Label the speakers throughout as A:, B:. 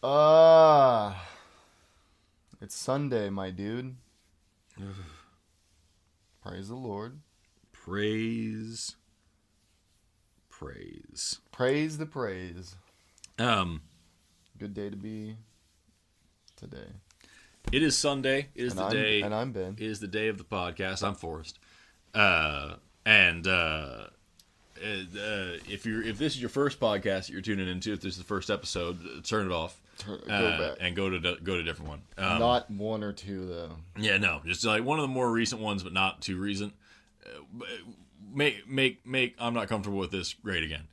A: Ah, it's Sunday, my dude. Praise the Lord.
B: Praise.
A: Praise the praise.
B: Good
A: day to be today.
B: It is Sunday. It is
A: and
B: the
A: I'm,
B: day.
A: And I'm Ben.
B: It is the day of the podcast. I'm Forrest. If this is your first podcast that you're tuning into, if this is the first episode, turn it off.
A: Go back
B: and go to a different one.
A: Not one or two though.
B: Yeah, no, just like one of the more recent ones, but not too recent. Make. I'm not comfortable with this. Great again.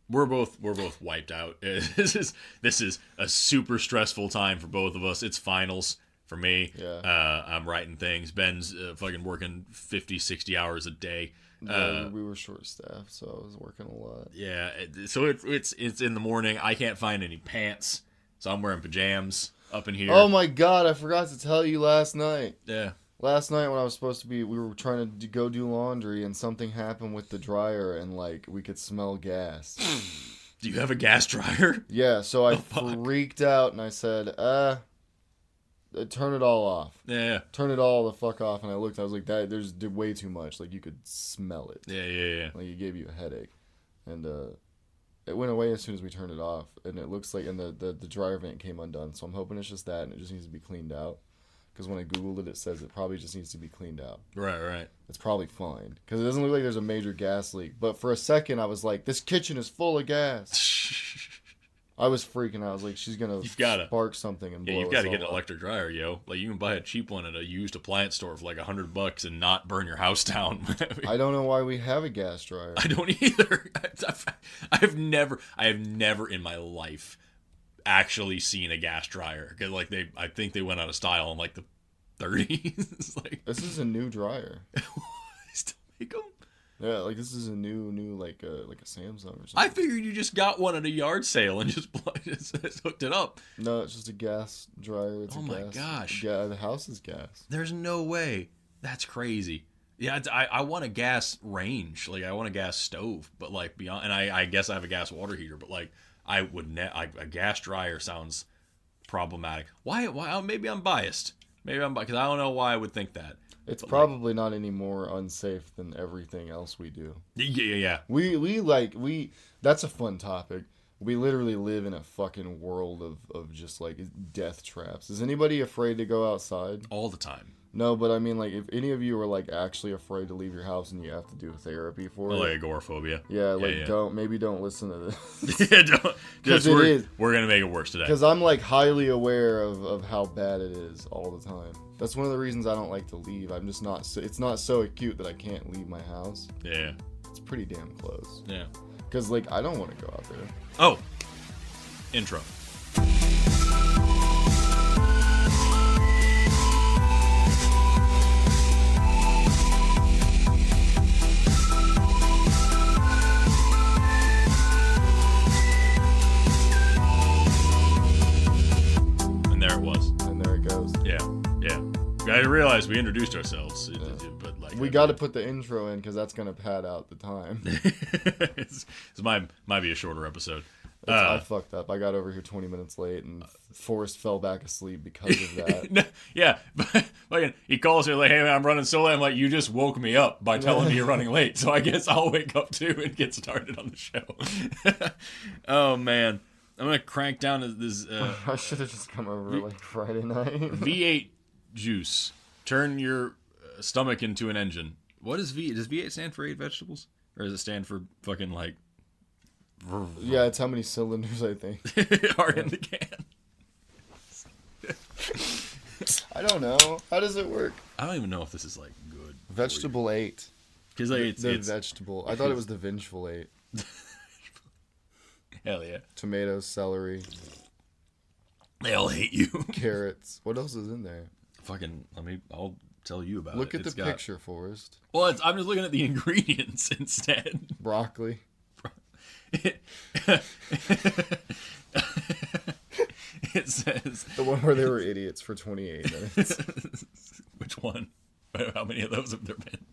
B: We're both wiped out. This is a super stressful time for both of us. It's finals for me.
A: Yeah.
B: I'm writing things. Ben's fucking working 50, 60 hours a day.
A: Yeah, we were short staffed, so I was working a lot.
B: Yeah, so it's in the morning. I can't find any pants, so I'm wearing pajamas up in here.
A: Oh my god, I forgot to tell you last night.
B: Yeah.
A: Last night when I was supposed to be, we were trying to go do laundry, and something happened with the dryer, and like we could smell gas.
B: Do you have a gas dryer?
A: Yeah, so I freaked out, and I said, turn it all off.
B: Yeah.
A: Turn it all the fuck off. And I looked, I was like, there's way too much. Like, you could smell it.
B: Yeah.
A: Like, it gave you a headache. And it went away as soon as we turned it off. And it looks like, and the dryer vent came undone. So I'm hoping it's just that, and it just needs to be cleaned out. Because when I Googled it, it says it probably just needs to be cleaned out.
B: Right.
A: It's probably fine. Because it doesn't look like there's a major gas leak. But for a second, I was like, this kitchen is full of gas. I was freaking out. I was like, she's going to spark something and blow us all.
B: You've got to get an electric dryer, yo. Like, you can buy a cheap one at a used appliance store for like $100 and not burn your house down.
A: I don't know why we have a gas dryer.
B: I don't either. I have never in my life actually seen a gas dryer. Because, like, I think they went out of style in, like, the 30s. Like,
A: this is a new dryer.
B: They still make them?
A: Yeah, like this is a new like a Samsung or something.
B: I figured you just got one at a yard sale and just hooked it up.
A: No, it's just a gas dryer. It's
B: my gosh.
A: Yeah, the house is gas.
B: There's no way. That's crazy. Yeah, I want a gas range. Like, I want a gas stove, but like beyond, and I guess I have a gas water heater, but like I would a gas dryer sounds problematic. Why? Maybe I'm biased. Because I don't know why I would think that.
A: It's probably not any more unsafe than everything else we do.
B: Yeah.
A: We that's a fun topic. We literally live in a fucking world of just like death traps. Is anybody afraid to go outside?
B: All the time.
A: No, but I mean, like, if any of you are like actually afraid to leave your house and you have to do therapy for it,
B: like agoraphobia.
A: Yeah, like don't listen to this.
B: Yeah, don't.
A: Because
B: we're gonna make it worse today.
A: Because I'm like highly aware of how bad it is all the time. That's one of the reasons I don't like to leave. I'm just not. It's not so acute that I can't leave my house.
B: Yeah.
A: It's pretty damn close.
B: Yeah.
A: Because like I don't want to go out there.
B: Oh. Intro. I realized we introduced ourselves, but like
A: we got to put the intro in because that's gonna pad out the time.
B: This might be a shorter episode.
A: I fucked up. I got over here 20 minutes late, and Forrest fell back asleep because of that.
B: Yeah, but like, he calls me like, "Hey, man, I'm running so late." I'm like, "You just woke me up by telling me you're running late, so I guess I'll wake up too and get started on the show." Oh man, I'm gonna crank down this.
A: I should have just come over like Friday night.
B: V8 juice. Turn your stomach into an engine. What is V? Does V8 stand for 8 vegetables? Or does it stand for fucking like...
A: Yeah, it's how many cylinders I think
B: are in the can.
A: I don't know. How does it work?
B: I don't even know if this is like good.
A: Vegetable 8.
B: Because like, it's
A: vegetable. I thought it was the vengeful 8.
B: Hell yeah.
A: Tomatoes, celery.
B: They all hate you.
A: Carrots. What else is in there?
B: I'll tell you about
A: Look
B: it.
A: Look at the picture, Forrest.
B: Well, I'm just looking at the ingredients instead.
A: Broccoli.
B: It says...
A: The one where they were idiots for 28 minutes.
B: Which one? How many of those have there been?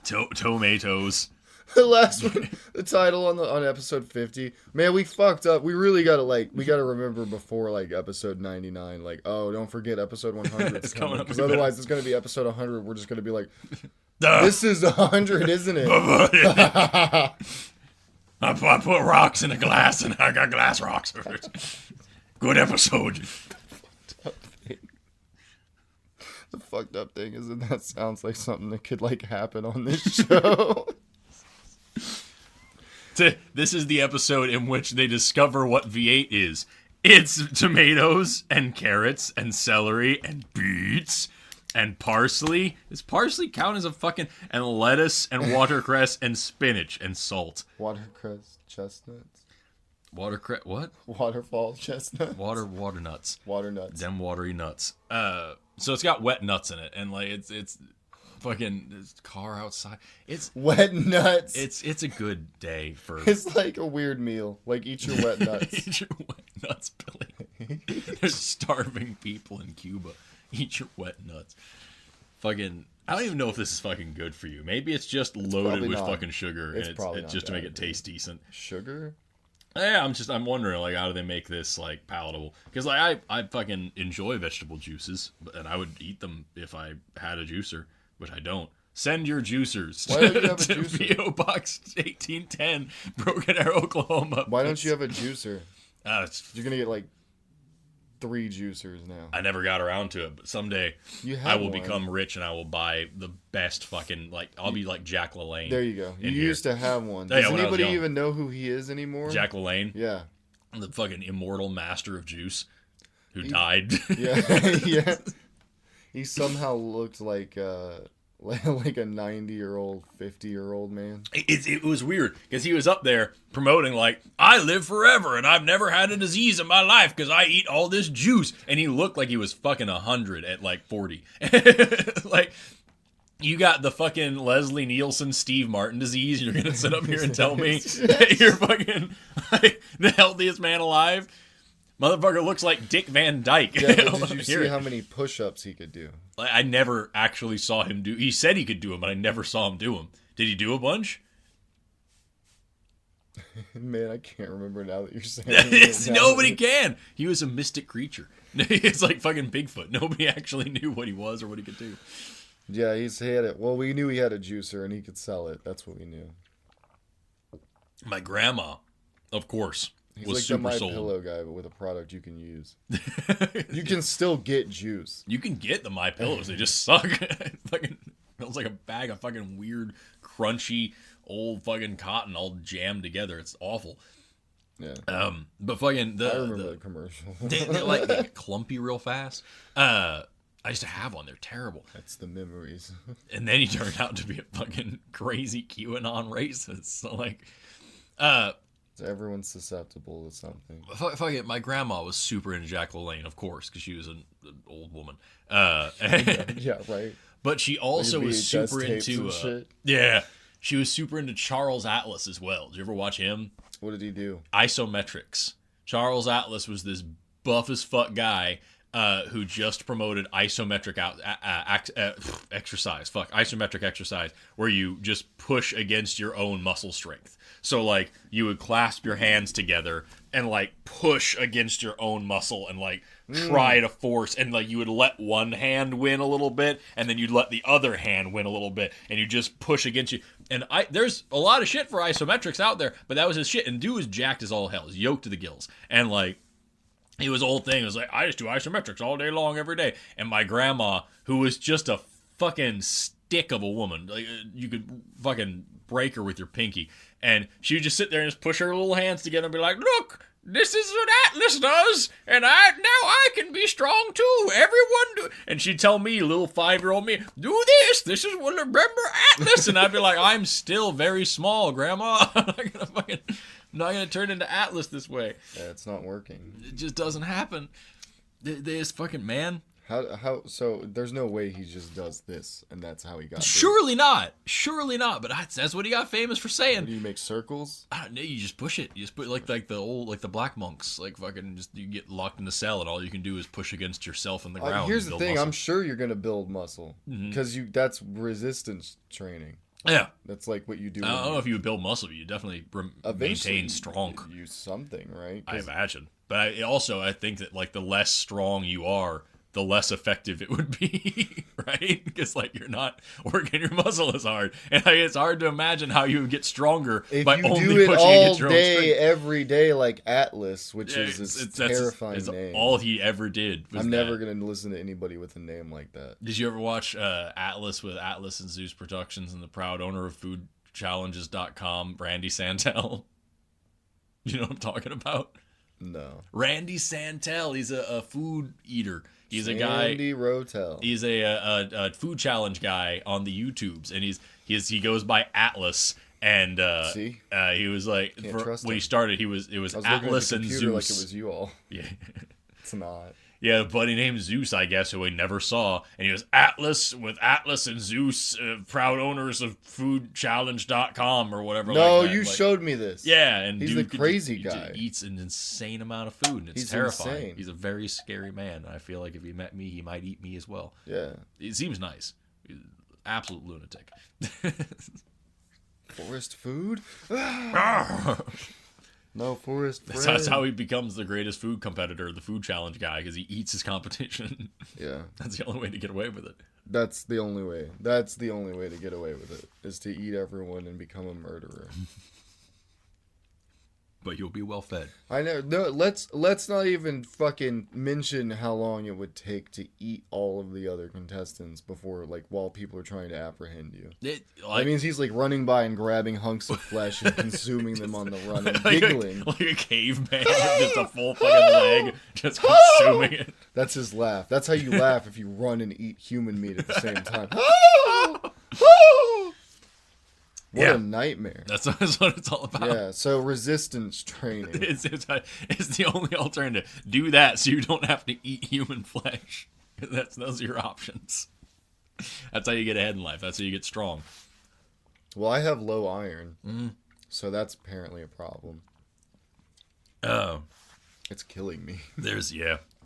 B: Tomatoes.
A: The last one, the title on episode 50. Man, we fucked up. We really gotta remember before like episode 99. Like, oh, don't forget episut 100 is coming, because otherwise it's gonna be episode 100. We're just gonna be like, this is 100, isn't it?
B: I put rocks in a glass and I got glass rocks. Good episode.
A: The fucked up thing is that sounds like something that could like happen on this show.
B: This is the episode in which they discover what V8 is. It's tomatoes and carrots and celery and beets and parsley. Does parsley count as a fucking... And lettuce and watercress and spinach and salt.
A: Watercress chestnuts.
B: Watercress... What?
A: Waterfall chestnuts.
B: Water nuts.
A: Water nuts.
B: Them watery nuts. So it's got wet nuts in it. And like it's fucking this car outside. It's
A: wet nuts.
B: It's a good day for...
A: It's like a weird meal. Like, eat your wet nuts.
B: Eat your wet nuts, Billy. There's starving people in Cuba. Eat your wet nuts. Fucking... I don't even know if this is fucking good for you. Maybe it's just loaded with fucking sugar.
A: It's probably not
B: just to make it taste decent.
A: Sugar?
B: Yeah, I'm wondering, like, how do they make this, like, palatable? Because, like, I fucking enjoy vegetable juices, and I would eat them if I had a juicer, which I don't. Send your juicers
A: Why don't you have a
B: to
A: juicer?
B: P.O. Box 1810, Broken Arrow, Oklahoma.
A: Why don't you have a juicer?
B: It's
A: You're gonna get like 3 juicers now.
B: I never got around to it, but someday I will become rich and I will buy the best fucking, like, I'll be like Jack LaLanne.
A: There you go. You used to have one.
B: Oh, yeah,
A: Does
B: when I was
A: anybody
B: young.
A: even know who he is anymore?
B: Jack LaLanne,
A: Yeah.
B: the fucking immortal master of juice, who died.
A: Yeah. Yeah. He somehow looked like a 90-year-old, 50-year-old man.
B: It was weird because he was up there promoting like, I live forever and I've never had a disease in my life because I eat all this juice, and he looked like he was fucking 100 at like 40. Like, you got the fucking Leslie Nielsen, Steve Martin disease. You're gonna sit up here and tell me that you're fucking like, the healthiest man alive? Motherfucker looks like Dick Van Dyke.
A: Yeah, but did you see how many push-ups he could do?
B: I never actually saw him do... He said he could do them, but I never saw him do them. Did he do a bunch?
A: Man, I can't remember now that you're saying it.
B: Nobody can. He was a mystic creature. It's like fucking Bigfoot. Nobody actually knew what he was or what he could do.
A: Yeah, he had it. Well, we knew he had a juicer and he could sell it. That's what we knew.
B: My grandma, of course...
A: He's
B: was
A: like
B: super
A: the My
B: sold.
A: Pillow guy, but with a product you can use. You can still get juice.
B: You can get the My Pillows. They just suck. It fucking smells like a bag of fucking weird, crunchy, old fucking cotton all jammed together. It's awful.
A: Yeah.
B: But fucking
A: I remember the commercial.
B: they like get clumpy real fast. I used to have one. They're terrible.
A: That's the memories.
B: And then he turned out to be a fucking crazy QAnon racist. So like,
A: Everyone's susceptible to something.
B: fucking, my grandma was super into Jack LaLanne, of course, because she was an old woman.
A: Yeah, right.
B: But she also was
A: VHS
B: super
A: tapes
B: into
A: and shit.
B: yeah, she was super into Charles Atlas as well. Did you ever watch him?
A: What did he do?
B: Isometrics. Charles Atlas was this buff as fuck guy who just promoted isometric exercise. Isometric exercise, where you just push against your own muscle strength. So like you would clasp your hands together and like push against your own muscle and like try to force, and like you would let one hand win a little bit and then you'd let the other hand win a little bit and you just push against you. And there's a lot of shit for isometrics out there, but that was his shit. And dude was jacked as all hell. He's yoked to the gills. And like it was old thing. It was like, I just do isometrics all day long, every day. And my grandma, who was just a fucking stick of a woman, like you could fucking break her with your pinky. And she would just sit there and just push her little hands together and be like, look, this is what Atlas does, and now I can be strong too. Everyone do. And she'd tell me, little 5-year-old me, do this. This is what remember Atlas. And I'd be like, I'm still very small, Grandma. I'm not gonna turn into Atlas this way.
A: Yeah, it's not working.
B: It just doesn't happen. This fucking man.
A: How? So there's no way he just does this, and that's how he got.
B: Surely not. Surely not. But that's what he got famous for saying.
A: Do you make circles?
B: I don't know. You just push it. You just put like the old the black monks, like fucking just you get locked in a cell and all you can do is push against yourself in the ground.
A: Here's the thing.
B: Muscle.
A: I'm sure you're gonna build muscle because that's resistance training.
B: Yeah.
A: That's like what you do.
B: I don't know if you would build muscle, but you definitely maintain strong.
A: Use something, right?
B: I imagine. But I think that like the less strong you are, the less effective it would be, right? Because like you're not working your muscle as hard, and like, it's hard to imagine how you would get stronger
A: if
B: by
A: you
B: only
A: do it
B: pushing
A: all
B: against your own
A: day,
B: strength.
A: every day, like Atlas, which
B: Yeah,
A: is a
B: that's
A: terrifying name.
B: all he ever did. Was
A: I'm
B: that.
A: never gonna listen to anybody with a name like that.
B: Did you ever watch Atlas with Atlas and Zeus Productions and the proud owner of FoodChallenges.com, Randy Santel? You know what I'm talking about?
A: No.
B: Randy Santel. He's a food eater. He's a guy.
A: Randy Rotel.
B: He's a food challenge guy on the YouTubes, and he goes by Atlas. And
A: See?
B: He was like, when he started, it was
A: I was
B: Atlas
A: looking at the
B: and
A: computer
B: Zeus.
A: like it was you all.
B: Yeah.
A: It's not.
B: Yeah, a buddy named Zeus, I guess, who I never saw. And he was Atlas with Atlas and Zeus, proud owners of FoodChallenge.com or whatever.
A: No,
B: like that.
A: you showed me this.
B: Yeah, and
A: he's
B: dude
A: the crazy
B: he
A: guy.
B: eats an insane amount of food, and it's
A: He's
B: terrifying.
A: insane.
B: He's a very scary man. I feel like if he met me, he might eat me as well.
A: Yeah.
B: It seems nice. Absolute lunatic.
A: Forest food? No, Forest bread.
B: That's how he becomes the greatest food competitor, the food challenge guy, because he eats his competition.
A: Yeah.
B: That's the only way to get away with it.
A: That's the only way. That's the only way to get away with it, is to eat everyone and become a murderer.
B: But you'll be well fed.
A: I know. No, let's not even fucking mention how long it would take to eat all of the other contestants before, like, while people are trying to apprehend you. That means he's like running by and grabbing hunks of flesh and consuming them on the run and giggling.
B: Like a caveman, just a full fucking leg, just consuming it.
A: That's his laugh. That's how you laugh if you run and eat human meat at the same time. What a nightmare.
B: That's what it's all about.
A: Yeah, so resistance training.
B: It's the only alternative. Do that so you don't have to eat human flesh. Those are your options. That's how you get ahead in life. That's how you get strong.
A: Well, I have low iron, so that's apparently a problem.
B: Oh.
A: It's killing me.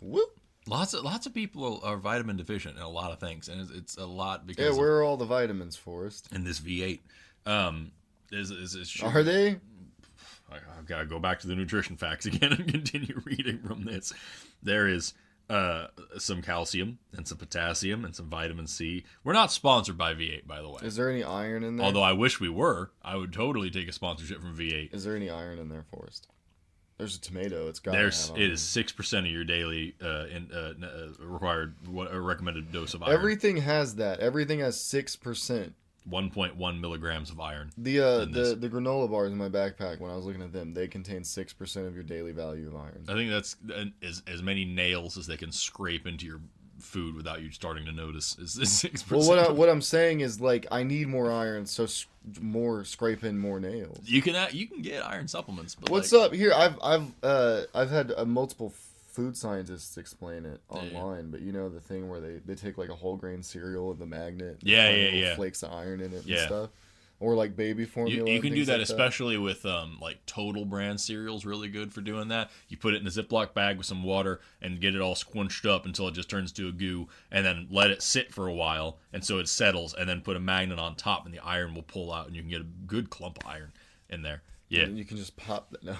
B: Whoop. Lots of people are vitamin deficient in a lot of things, and it's a lot because
A: Yeah, where are all the vitamins, Forrest?
B: in this V8.
A: Are they?
B: I've got to go back to the nutrition facts again and continue reading from this. There is some calcium and some potassium and some vitamin C. We're not sponsored by V8, by the way.
A: Is there any iron in there?
B: Although I wish we were. I would totally take a sponsorship from V8.
A: Is there any iron in there, Forrest? There's a tomato. It's got.
B: It is 6% of your daily required recommended dose of iron.
A: Everything has that. Everything has 6%.
B: 1.1 milligrams of iron.
A: The granola bars in my backpack, when I was looking at them, they contain 6% of your daily value of iron.
B: I think that's as many nails as they can scrape into your food without you starting to notice. Is 6%?
A: Well, what I'm saying is, like, I need more iron, so scrape in more nails.
B: You can get iron supplements. But
A: what's up here? I've had multiple food scientists explain it online, but you know the thing where they take like a whole grain cereal with the magnet, flakes of iron in it and stuff, or like baby formula.
B: You can do that,
A: like
B: especially with like Total brand cereal's really good for doing that. You put it in a Ziploc bag with some water and get it all squinched up until it just turns to a goo, and then let it sit for a while, and so it settles, and then put a magnet on top, and the iron will pull out, and you can get a good clump of iron in there. Yeah,
A: and you can just pop that. No,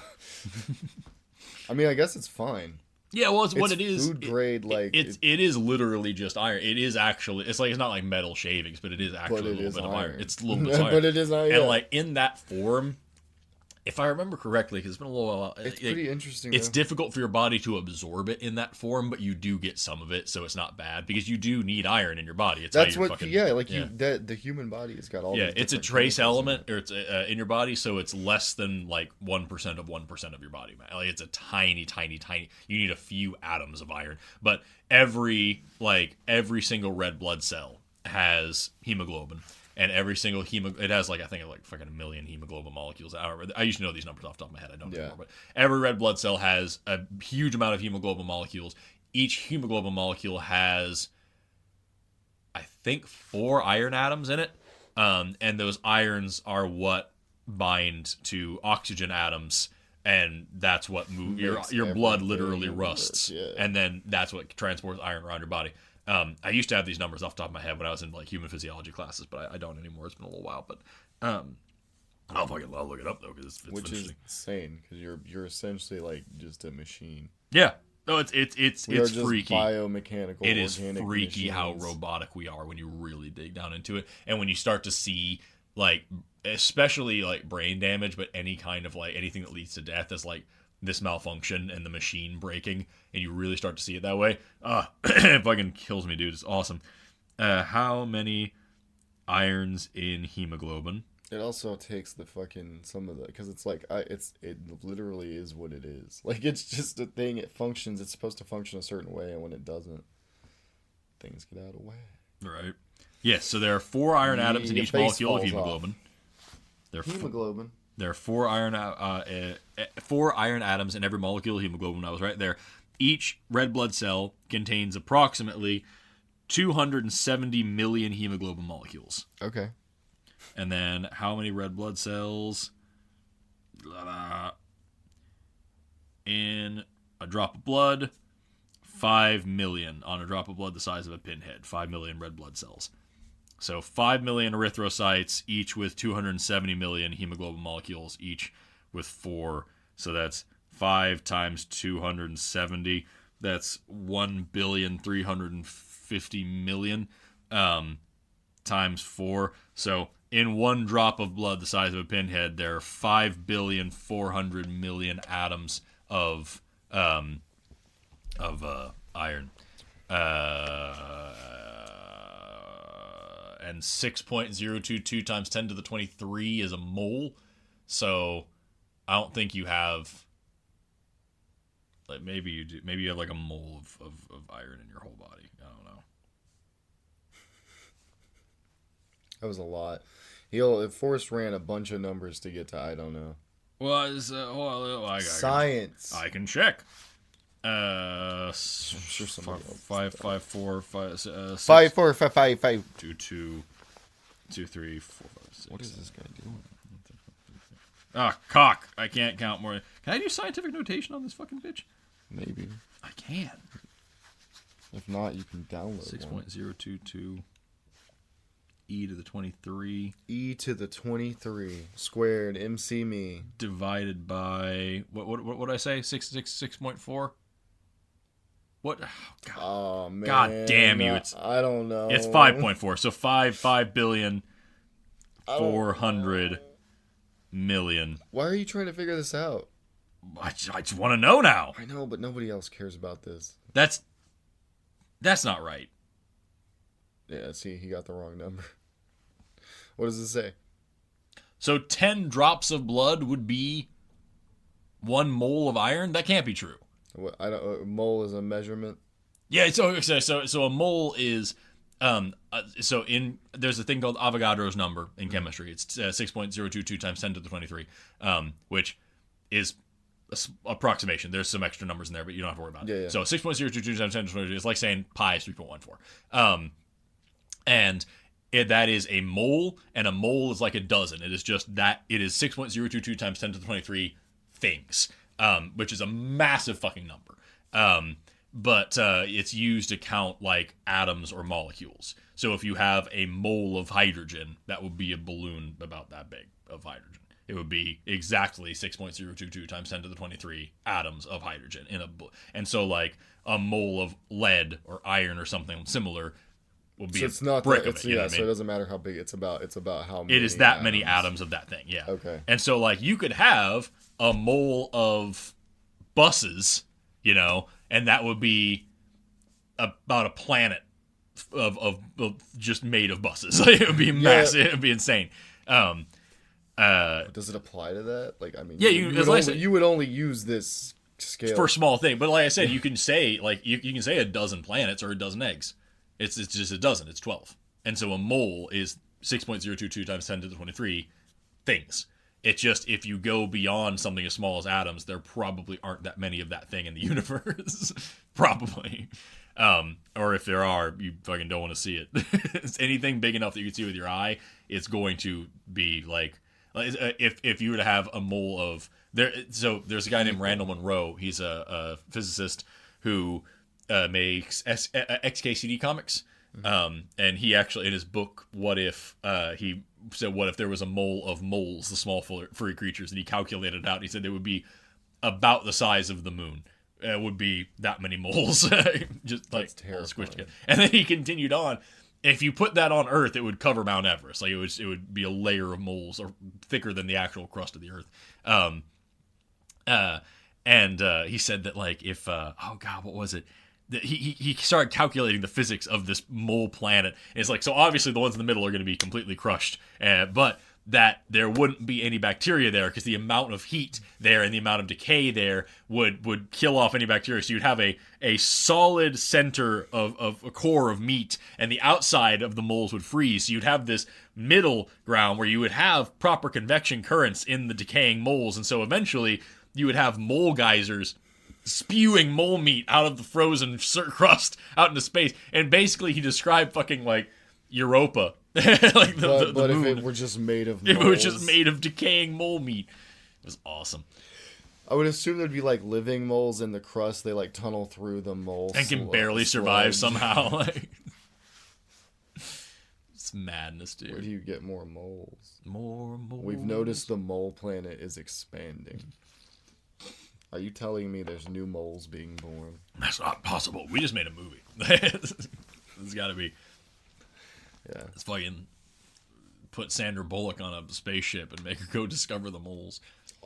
A: I mean, I guess it's fine.
B: Yeah, well, it's what it is.
A: Food grade,
B: it is literally just iron. It is actually. It's not like metal shavings, but it is actually a little bit of iron. It's a little bit of iron.
A: But it is iron.
B: And like in that form, if I remember correctly, because it's been a little while.
A: It's pretty interesting.
B: It's difficult for your body to absorb it in that form, but you do get some of it, so it's not bad because you do need iron in your body.
A: That's what. The human body has got all.
B: Yeah, it's a trace element, or it's in your body, so it's less than like 1% of 1% of your body. Like it's a tiny. You need a few atoms of iron, but every single red blood cell has hemoglobin. And every single it has like I think like fucking 1 million hemoglobin molecules. I used to know these numbers off the top of my head. I don't anymore. But every red blood cell has a huge amount of hemoglobin molecules. Each hemoglobin molecule has, I think, 4 iron atoms in it, and those irons are what bind to oxygen atoms, and that's what your blood literally rusts, and then that's what transports iron around your body. I used to have these numbers off the top of my head when I was in like human physiology classes, but I don't anymore. It's been a little while, but I'll look it up though because it's
A: Which is
B: interesting.
A: insane because you're essentially like just a machine.
B: Yeah, no, it's
A: We are just
B: freaky.
A: biomechanical.
B: It is
A: organic
B: freaky how
A: machines.
B: robotic we are when you really dig down into it, and when you start to see like, especially like brain damage, but any kind of like anything that leads to death as like this malfunction and the machine breaking, and you really start to see it that way. It fucking kills me, dude. It's awesome. How many irons in hemoglobin?
A: It also takes the fucking some of the because it's like it literally is what it is. Like it's just a thing. It functions. It's supposed to function a certain way, and when it doesn't, things get out of whack.
B: Right. Yes. So there are 4 iron atoms in
A: Your
B: each
A: face
B: molecule of
A: falls
B: hemoglobin. There are
A: Hemoglobin.
B: There are 4 iron atoms in every molecule of hemoglobin. I was right there. Each red blood cell contains approximately 270 million hemoglobin molecules.
A: Okay.
B: And then how many red blood cells in a drop of blood? 5 million on a drop of blood the size of a pinhead. 5 million red blood cells. So 5 million erythrocytes, each with 270 million hemoglobin molecules, each with 4. So that's 5 times 270. That's 1,350,000,000 times 4. So in one drop of blood the size of a pinhead, there are 5,400,000,000 atoms of iron. And 6.022 times 10 to the 23 is a mole. So I don't think you have, like, maybe you do. Maybe you have like a mole of iron in your whole body. I don't know.
A: That was a lot. Forrest ran a bunch of numbers to get to I don't know.
B: Well,
A: Science.
B: I can check.
A: I'm sure somebody else.
B: 5, 5, 4, 5, 6,
A: 5, 4, 5, 5, 5.
B: 2, 2, 2, 3, 4, 5, 6.
A: What is this guy doing?
B: Ah, cock. I can't count more. Can I do scientific notation on this fucking bitch?
A: Maybe.
B: I can.
A: If not, you can download
B: 6.022 e to the 23
A: E to the 23 squared. MC me.
B: divided by what did I say? 6.4. What? Oh, God.
A: Oh man.
B: God damn you!
A: I don't know.
B: It's 5.4. So 5,400,000,000.
A: Why are you trying to figure this out?
B: I just want to know now.
A: I know, but nobody else cares about this.
B: That's not right.
A: Yeah, see, he got the wrong number. What does it say?
B: So 10 drops of blood would be 1 mole of iron? That can't be true.
A: What I don't. Mole is a measurement.
B: Yeah, so a mole is there's a thing called Avogadro's number in chemistry. It's 6.022 times 10 to the 23, which is approximation. There's some extra numbers in there, but you don't have to worry about it.
A: Yeah.
B: So 6.022 times 10 to the 23 is like saying pi is 3.14. And that is a mole, and a mole is like a dozen. It is just that. It is 6.022 times 10 to the 23 things, which is a massive fucking number. But it's used to count like atoms or molecules. So if you have a mole of hydrogen, that would be a balloon about that big of hydrogen. It would be exactly 6.022 times 10 to the 23 atoms of hydrogen in a. And so like a mole of lead or iron or something similar will be
A: So it's not
B: brick
A: that.
B: of
A: It's
B: it. You know
A: yeah.
B: what I
A: So
B: mean?
A: it doesn't matter how big. It's about how many.
B: It is that many atoms of that thing. Yeah.
A: Okay.
B: And so like you could have a mole of buses, you know, and that would be about a planet of just made of buses. Like, it would be massive. It would be insane.
A: Does it apply to that? Like, I mean,
B: Yeah,
A: you would only use this scale
B: for small thing, but like I said, you can say like you can say a dozen planets or a dozen eggs. It's just a dozen. It's 12, and so a mole is 6.022 times 10 to the 23 things. It's just if you go beyond something as small as atoms, there probably aren't that many of that thing in the universe. Probably. Or if there are, you fucking don't want to see it. It's anything big enough that you can see with your eye, it's going to be like if you were to have a mole of there. So there's a guy named Randall Munroe. He's a physicist who makes XKCD comics. And he actually, in his book, What If, he said, what if there was a mole of moles, the small furry creatures, and he calculated it out. He said they would be about the size of the moon. It would be that many moles, just like squished together. And then he continued on. If you put that on Earth, it would cover Mount Everest. Like it would be a layer of moles, or thicker than the actual crust of the Earth. And he said that, like, if oh god, what was it? He started calculating the physics of this mole planet. And it's like, so obviously the ones in the middle are going to be completely crushed, but that there wouldn't be any bacteria there because the amount of heat there and the amount of decay there would kill off any bacteria. So you'd have a solid center of a core of meat, and the outside of the moles would freeze. So you'd have this middle ground where you would have proper convection currents in the decaying moles, and so eventually you would have mole geysers spewing mole meat out of the frozen crust out into space. And basically he described fucking like Europa. Like the moon.
A: If it were just made of
B: moles. If
A: moles,
B: it was just made of decaying mole meat. It was awesome.
A: I would assume there'd be like living moles in the crust. They like tunnel through the moles
B: and can barely survive somehow. Like, it's madness, dude.
A: Where do you get more moles?
B: More moles.
A: We've noticed the mole planet is expanding. Are you telling me there's new moles being born?
B: That's not possible. We just made a movie. It's got to be.
A: Yeah.
B: It's fucking put Sandra Bullock on a spaceship and make her go discover the moles.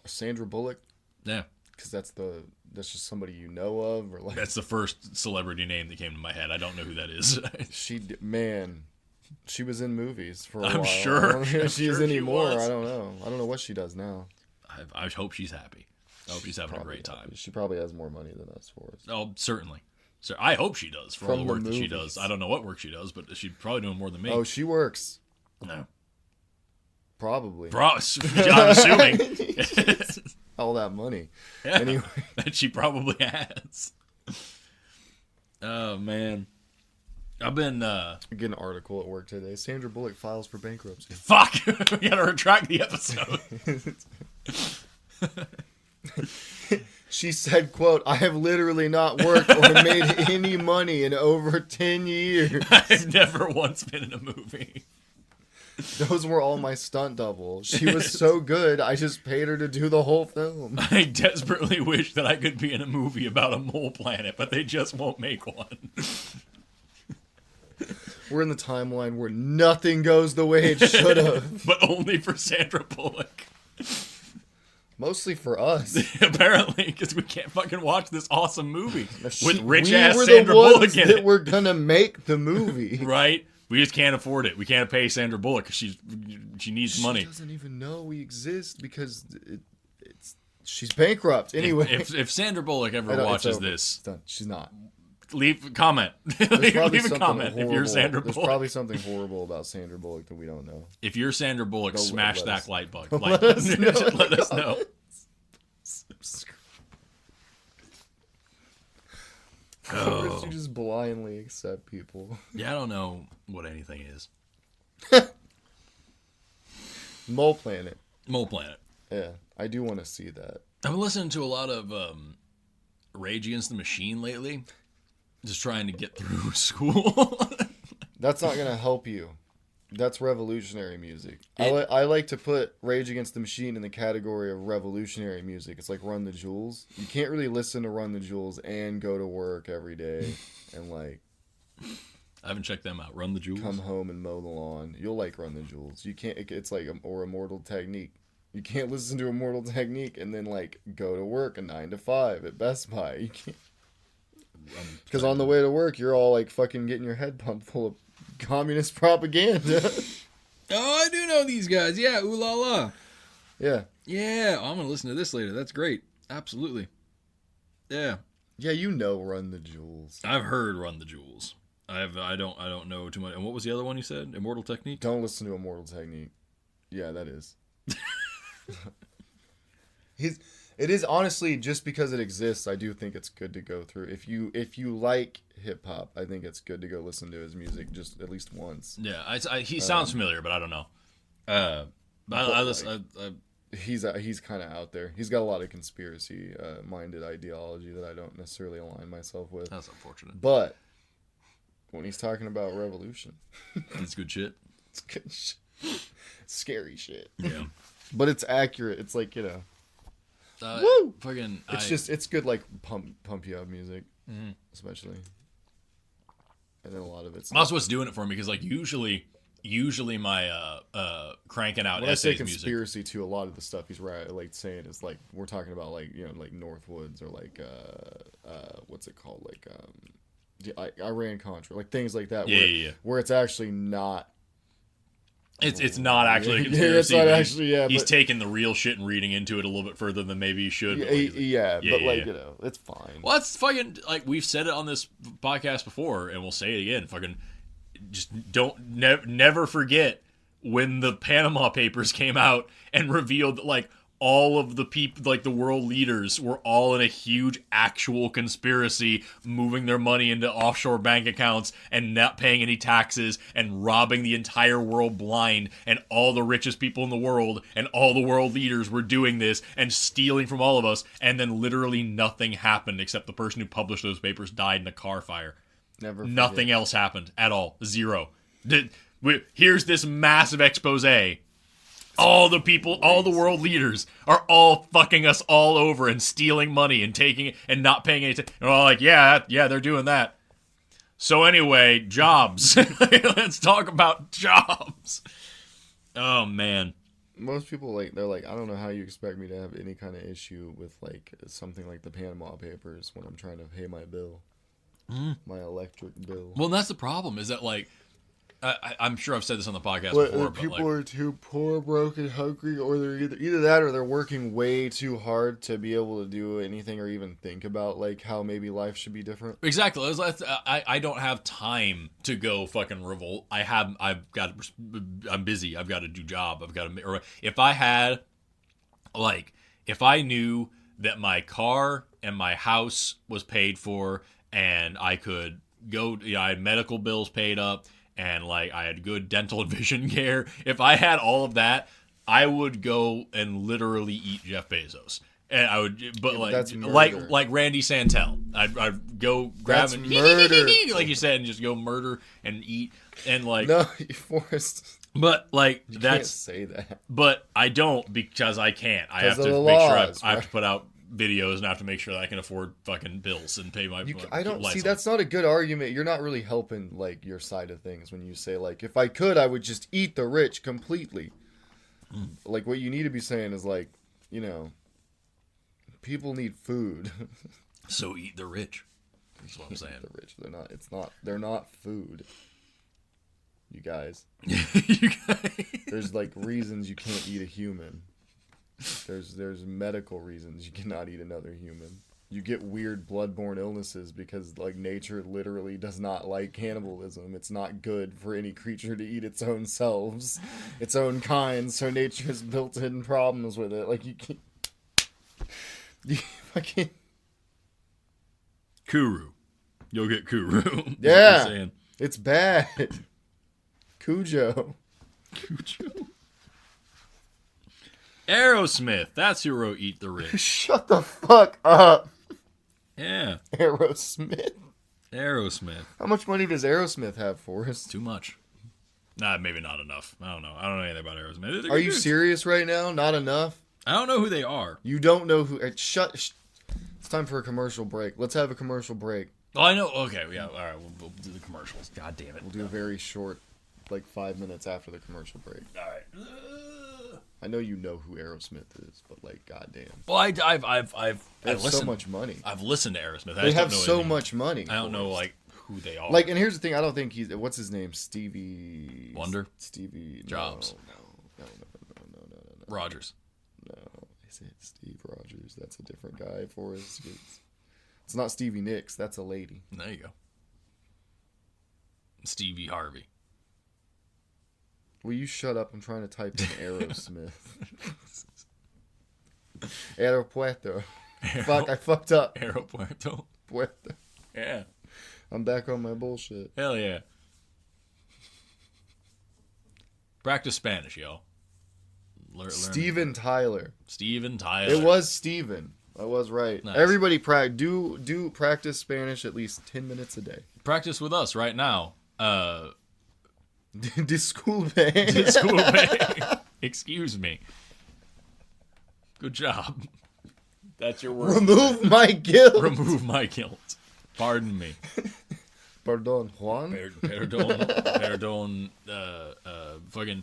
A: Sandra Bullock?
B: Yeah.
A: Because that's just somebody you know of, or like
B: that's the first celebrity name that came to my head. I don't know who that is.
A: She was in movies for a while.
B: I'm sure.
A: I don't know if she is anymore.
B: Was.
A: I don't know. I don't know what she does now.
B: I hope she's happy. I hope she's having a great time.
A: She probably has more money than us, Forrest.
B: Oh, certainly. So I hope she does for all the work that she does. I don't know what work she does, but she's probably doing more than me.
A: Oh, she works.
B: No.
A: Probably.
B: I'm assuming.
A: All that money.
B: Yeah,
A: anyway.
B: That she probably has. Oh, man. I've been...
A: I get an article at work today. Sandra Bullock files for bankruptcy.
B: Fuck! We gotta retract the episode.
A: She said, quote, "I have literally not worked or made any money in over 10 years.
B: I've never once been in a movie.
A: Those were all my stunt doubles. She was so good, I just paid her to do the whole film.
B: I desperately wish that I could be in a movie about a mole planet, but they just won't make one."
A: We're in the timeline where nothing goes the way it should have.
B: But only for Sandra Bullock.
A: Mostly for us.
B: Apparently, because we can't fucking watch this awesome movie with rich-ass
A: we were
B: Sandra
A: the ones
B: Bullock in
A: that
B: it.
A: we're going to make the movie.
B: Right? We just can't afford it. We can't pay Sandra Bullock because she needs money.
A: She doesn't even know we exist because she's bankrupt. Anyway.
B: If Sandra Bullock ever watches this...
A: She's not.
B: Leave a comment. leave a comment if you're Sandra Bullock.
A: There's probably something horrible about Sandra Bullock that we don't know.
B: If you're Sandra Bullock, smash that like button.
A: Let us know.
B: Let us know.
A: Or you just blindly accept people.
B: Yeah, I don't know what anything is.
A: Mole Planet.
B: Mole Planet.
A: Yeah, I do want to see that.
B: I've been listening to a lot of Rage Against the Machine lately. Just trying to get through school.
A: That's not going to help you. That's revolutionary music. I like to put Rage Against the Machine in the category of revolutionary music. It's like Run the Jewels. You can't really listen to Run the Jewels and go to work every day and like...
B: I haven't checked them out. Run the Jewels?
A: Come home and mow the lawn. You'll like Run the Jewels. You can't... It's like... Or Immortal Technique. You can't listen to Immortal Technique and then like go to work a 9 to 5 at Best Buy. You can't... Because on the way to work, you're all like fucking getting your head pumped full of communist propaganda.
B: Oh, I do know these guys. Yeah, ooh la la.
A: Yeah.
B: Yeah, I'm gonna listen to this later. That's great. Absolutely. Yeah.
A: Yeah, you know Run the Jewels.
B: I've heard Run the Jewels. I don't know too much. And what was the other one you said? Immortal Technique?
A: Don't listen to Immortal Technique. Yeah, that is. It is honestly just because it exists. I do think it's good to go through. If you like hip hop, I think it's good to go listen to his music just at least once.
B: Yeah, he sounds familiar, but I don't know.
A: he's kind of out there. He's got a lot of conspiracy minded ideology that I don't necessarily align myself with.
B: That's unfortunate.
A: But when he's talking about revolution,
B: it's good shit.
A: It's good shit. Scary shit.
B: Yeah.
A: But it's accurate. It's like,
B: woo! Fucking.
A: It's good, like pump you up music, especially. And then a lot of it's.
B: That's what's doing it for me, because like usually my cranking out
A: when
B: essays
A: I say conspiracy
B: music,
A: too, a lot of the stuff he's like saying is like we're talking about like like Northwoods or like what's it called, like the Iran Contra, like things like that. Where it's actually not.
B: It's not actually a conspiracy.
A: It's not actually,
B: he's taking the real shit and reading into it a little bit further than maybe he should.
A: But it's fine.
B: Well, that's fucking, like, we've said it on this podcast before, and we'll say it again. Fucking, just never forget when the Panama Papers came out and revealed that, like, all of the people, like the world leaders, were all in a huge actual conspiracy, moving their money into offshore bank accounts and not paying any taxes and robbing the entire world blind. And all the richest people in the world and all the world leaders were doing this and stealing from all of us. And then literally nothing happened except the person who published those papers died in a car fire.
A: Never forget.
B: Nothing else happened at all. Zero. Here's this massive expose. All the people, all the world leaders are all fucking us all over and stealing money and taking it and not paying any attention. And we're all like, yeah, they're doing that. So anyway, jobs. Let's talk about jobs. Oh, man.
A: Most people, they're like, I don't know how you expect me to have any kind of issue with, like, something like the Panama Papers when I'm trying to pay my bill. My electric bill.
B: Well, that's the problem, is that, like, I'm sure I've said this on the podcast before.
A: People are too poor, broke, and hungry, or they're either that or they're working way too hard to be able to do anything or even think about like how maybe life should be different.
B: Exactly. I don't have time to go fucking revolt. I'm busy. I've got to do job. Or if I knew that my car and my house was paid for and I could go, I had medical bills paid up. And, like, I had good dental and vision care. If I had all of that, I would go and literally eat Jeff Bezos. And I would, but like Randy Santel, I'd go grab and
A: murder,
B: like you said, and just go murder and eat and like.
A: No, Forrest.
B: But like
A: you
B: that's
A: can't say that.
B: But I don't, because I can't. I have to make sure I have to put out videos and I have to make sure that I can afford fucking bills and pay my.
A: I don't see. That's not a good argument. You're not really helping like your side of things when you say like, if I could, I would just eat the rich completely. Like what you need to be saying is like, people need food.
B: So eat the rich. That's what I'm saying.
A: The rich. They're not food. You guys. There's like reasons you can't eat a human. There's medical reasons you cannot eat another human. You get weird bloodborne illnesses because like nature literally does not like cannibalism. It's not good for any creature to eat its own selves, its own kind. So nature's built in problems with it. Like you fucking
B: Kuru. You'll get Kuru.
A: Yeah, it's bad. Cujo.
B: Aerosmith. That's who wrote Eat the Rich.
A: Shut the fuck up.
B: Yeah.
A: Aerosmith.
B: How
A: much money does Aerosmith have for us?
B: Too much. Nah, maybe not enough. I don't know. I don't know anything about Aerosmith.
A: Are you serious right now? Not enough?
B: I don't know who they are.
A: You don't know who... Shut... It's time for a commercial break. Let's have a commercial break.
B: Oh, I know. Okay, yeah. All right, we'll do the commercials. God damn it.
A: We'll do a very short, like 5 minutes after the commercial break.
B: All right.
A: I know you know who Aerosmith is, but like, goddamn.
B: Well, I've
A: so much money.
B: I've listened to Aerosmith.
A: They have so much money.
B: I don't know like who they are.
A: Like, and here's the thing: I don't think he's. What's his name? Stevie
B: Wonder.
A: Stevie
B: Jobs.
A: No.
B: Rogers.
A: No, is it Steve Rogers? That's a different guy. Forrest. It's not Stevie Nicks. That's a lady.
B: There you go. Stevie Harvey.
A: Will you shut up? I'm trying to type in Aerosmith. Aeropuerto. Fuck, I fucked up.
B: Aeropuerto.
A: Puerto.
B: Yeah.
A: I'm back on my bullshit.
B: Hell yeah. Practice Spanish, y'all.
A: Steven Tyler.
B: Steven Tyler.
A: It was Steven. I was right.
B: Nice.
A: Everybody do practice Spanish at least 10 minutes a day.
B: Practice with us right now.
A: Disculpe.
B: Disculpe. Excuse me. Good job. That's your word.
A: Remove my guilt.
B: Remove my guilt. Pardon me.
A: Pardon, Juan?
B: Perdón, fucking,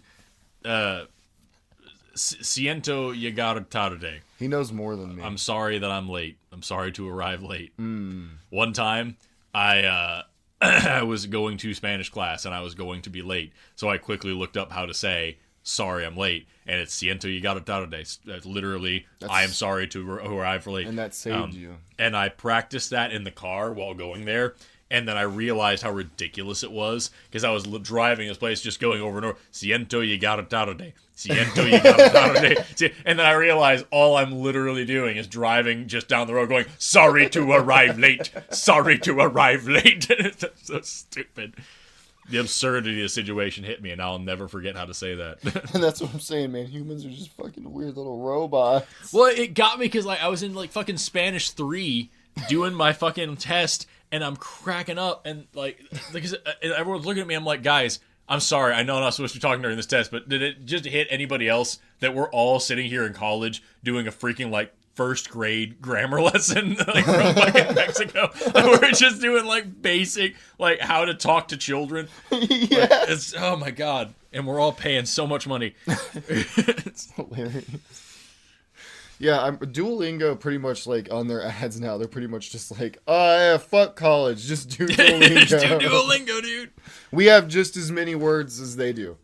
B: siento llegar tarde.
A: He knows more than me.
B: I'm sorry that I'm late. I'm sorry to arrive late. One time, I I was going to Spanish class, and I was going to be late, so I quickly looked up how to say, sorry, I'm late, and it's siento llegar tarde. That's literally, I am sorry to arrive late.
A: And that saved you.
B: And I practiced that in the car while going there. And then I realized how ridiculous it was because I was driving this place just going over and over. Siento llegar tarde. Siento llegar tarde. And then I realized all I'm literally doing is driving just down the road going, sorry to arrive late. Sorry to arrive late. It's so stupid. The absurdity of the situation hit me, and I'll never forget how to say that.
A: And that's what I'm saying, man. Humans are just fucking weird little robots.
B: Well, it got me because like I was in like fucking Spanish 3 doing my fucking test, and I'm cracking up, and like because everyone's looking at me. I'm like, guys, I'm sorry. I know I'm not supposed to be talking during this test, but did it just hit anybody else that we're all sitting here in college doing a freaking like first grade grammar lesson like from fucking Mexico? We're just doing like basic like how to talk to children.
A: Yes.
B: Like, it's, oh my god, and we're all paying so much money.
A: It's hilarious. Yeah, Duolingo pretty much like on their ads now. They're pretty much just like, oh yeah, fuck college, just do Duolingo.
B: Just do Duolingo, dude.
A: We have just as many words as they do.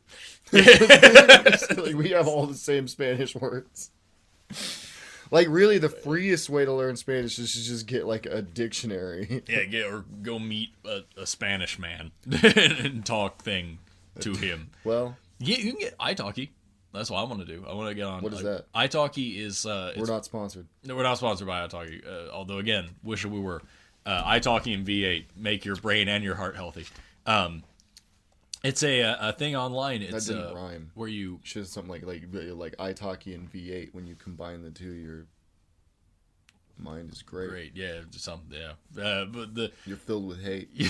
A: Like, we have all the same Spanish words. Like really, the freest way to learn Spanish is to just get like a dictionary.
B: Yeah, or go meet a Spanish man and talk thing to him.
A: Well,
B: yeah, you can get italki. That's what I want to do. I want to get on.
A: What is that?
B: Italki is.
A: We're not sponsored.
B: No, we're not sponsored by italki. Although again, wish we were. Italki and V8 make your brain and your heart healthy. It's a thing online. It's
A: that didn't rhyme.
B: Where you
A: should something like italki and V8. When you combine the two, your mind is great.
B: Great, yeah, something, yeah. But
A: you're filled with hate. You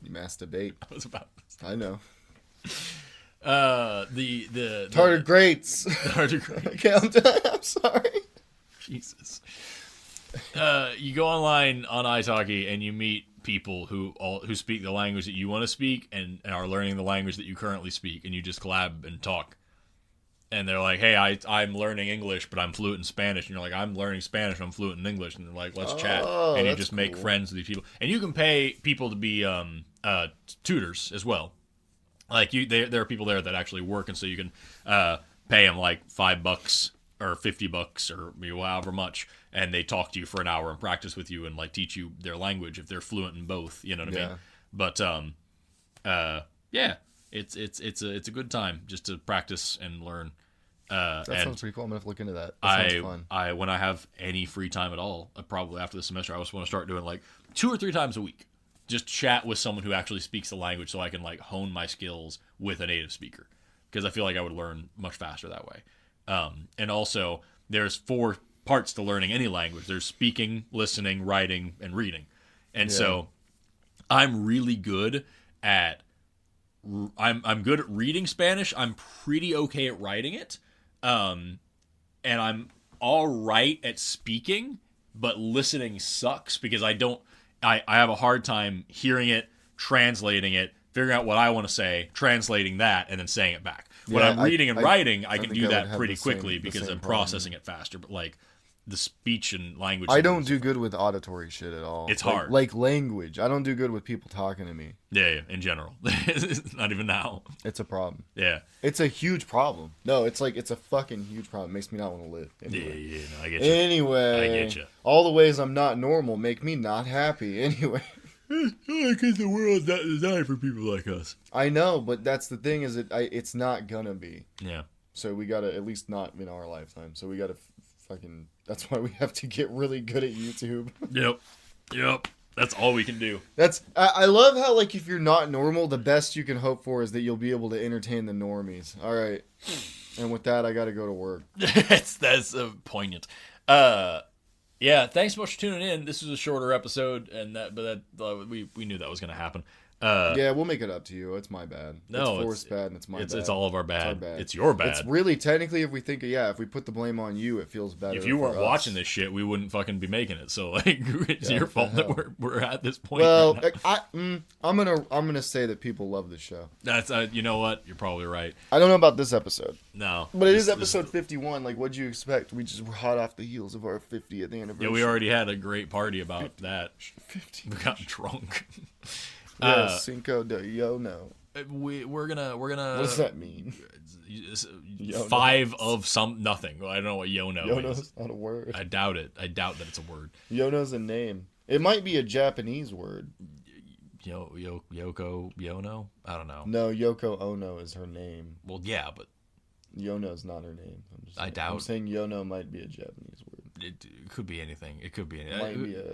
A: masturbate.
B: I was about.
A: I know.
B: The
A: tartar greats.
B: Tartar greats.
A: Okay, I'm sorry.
B: Jesus. You go online on italki and you meet people who speak the language that you want to speak and are learning the language that you currently speak, and you just collab and talk. And they're like, hey, I'm learning English, but I'm fluent in Spanish. And you're like, I'm learning Spanish, I'm fluent in English. And they're like, let's chat. And you just make friends with these people. And you can pay people to be tutors as well. Like there are people there that actually work, and so you can pay them like $5 or $50 or however much, and they talk to you for an hour and practice with you and like teach you their language if they're fluent in both. You know what I mean? But yeah, it's a good time just to practice and learn.
A: That sounds pretty cool. I'm gonna have to look into that. That sounds fun.
B: When I have any free time at all, probably after the semester, I just want to start doing like 2 or 3 times a week. Just chat with someone who actually speaks the language so I can like hone my skills with a native speaker, because I feel like I would learn much faster that way. And also there's 4 parts to learning any language. There's speaking, listening, writing, and reading. And so I'm really good at I'm good at reading Spanish. I'm pretty okay at writing it. And I'm all right at speaking, but listening sucks because I have a hard time hearing it, translating it, figuring out what I want to say, translating that, and then saying it back. When I'm reading and writing, I can do that pretty quickly because I'm processing it faster. But like the speech and language,
A: I don't do good with auditory shit at all.
B: It's hard.
A: Like language, I don't do good with people talking to me.
B: Yeah, in general, not even now.
A: It's a problem.
B: Yeah,
A: it's a huge problem. No, it's a fucking huge problem. It makes me not want to live. Anyway.
B: Yeah, no, I get you.
A: Anyway,
B: I get you.
A: All the ways I'm not normal make me not happy. Anyway.
B: Because the world's not designed for people like us.
A: I know, but that's the thing is it's not gonna be.
B: Yeah.
A: So we gotta, at least not in our lifetime. So we gotta fucking. That's why we have to get really good at YouTube.
B: Yep. That's all we can do.
A: I love how, like, if you're not normal, the best you can hope for is that you'll be able to entertain the normies. All right. And with that, I got to go to work.
B: that's poignant. Yeah, thanks so much for tuning in. This was a shorter episode, we knew that was going to happen.
A: Yeah, we'll make it up to you. It's my bad.
B: No,
A: it's Forrest's bad, and it's my bad.
B: It's all of our bad.
A: It's our bad.
B: It's your bad.
A: It's really, technically, if we put the blame on you, it feels better.
B: If you weren't
A: for us.
B: watching this shit, we wouldn't fucking be making it. So, like, it's your fault that we're at this point.
A: Well,
B: right now.
A: I'm gonna say that people love this show.
B: That's you know what? You're probably right.
A: I don't know about this episode.
B: No,
A: but it is episode 51. Like, what'd you expect? We just were hot off the heels of our 50th anniversary.
B: Yeah, we already had a great party about that.
A: 50.
B: We got drunk.
A: Yeah, Cinco de Yono.
B: We're gonna.
A: What does that mean?
B: 5 of nothing. Well, I don't know what Yono
A: Yono's
B: is.
A: not a word.
B: I doubt it. I doubt that it's a word.
A: Yono's a name. It might be a Japanese word.
B: Yoko Yono. I don't know.
A: No, Yoko Ono is her name.
B: Well, yeah, but
A: Yono's not her name.
B: I doubt.
A: I'm saying Yono might be a Japanese word.
B: It could be anything. It could be anything.
A: It might be a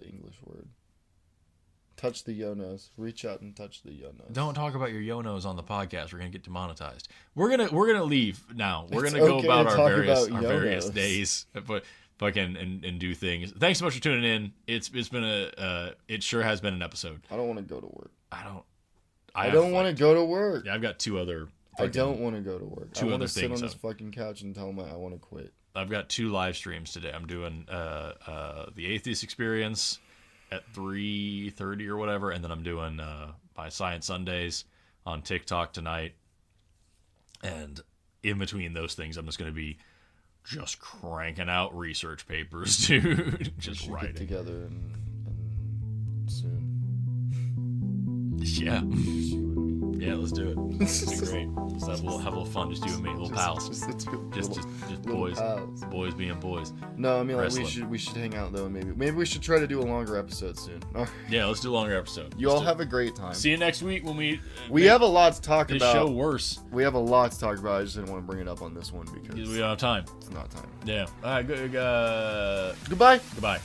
A: English word. Touch the Yonos. Reach out and touch the Yonos.
B: Don't talk about your Yonos on the podcast. We're gonna get demonetized. We're gonna leave now. We're gonna go about our various days, but fucking and do things. Thanks so much for tuning in. It's been it sure has been an episode.
A: I don't want to go to work.
B: I
A: don't want to go to work.
B: Yeah, I've got 2 other.
A: I don't want to go to work. I want to sit on this
B: fucking
A: fucking couch and tell them I want to quit.
B: I've got 2 live streams today. I'm doing the Atheist Experience at 3:30 or whatever, and then I'm doing my Science Sundays on TikTok tonight. And in between those things, I'm just going to be just cranking out research papers, dude. Just writing.
A: Get together and soon.
B: Yeah. Yeah, let's do it. It'll be great. Let's have a little fun, just you and me, little pals. Just boys.
A: Pals.
B: Boys being boys.
A: No, I mean, like, we should hang out though. Maybe we should try to do a longer episode soon.
B: Yeah, let's do a longer episode.
A: You all have a great time.
B: See you next week when we
A: have a lot to talk about.
B: This show worse.
A: We have a lot to talk about. I just didn't want to bring it up on this one because
B: we don't have time.
A: It's not time.
B: Yeah. All right.
A: Goodbye.
B: Goodbye.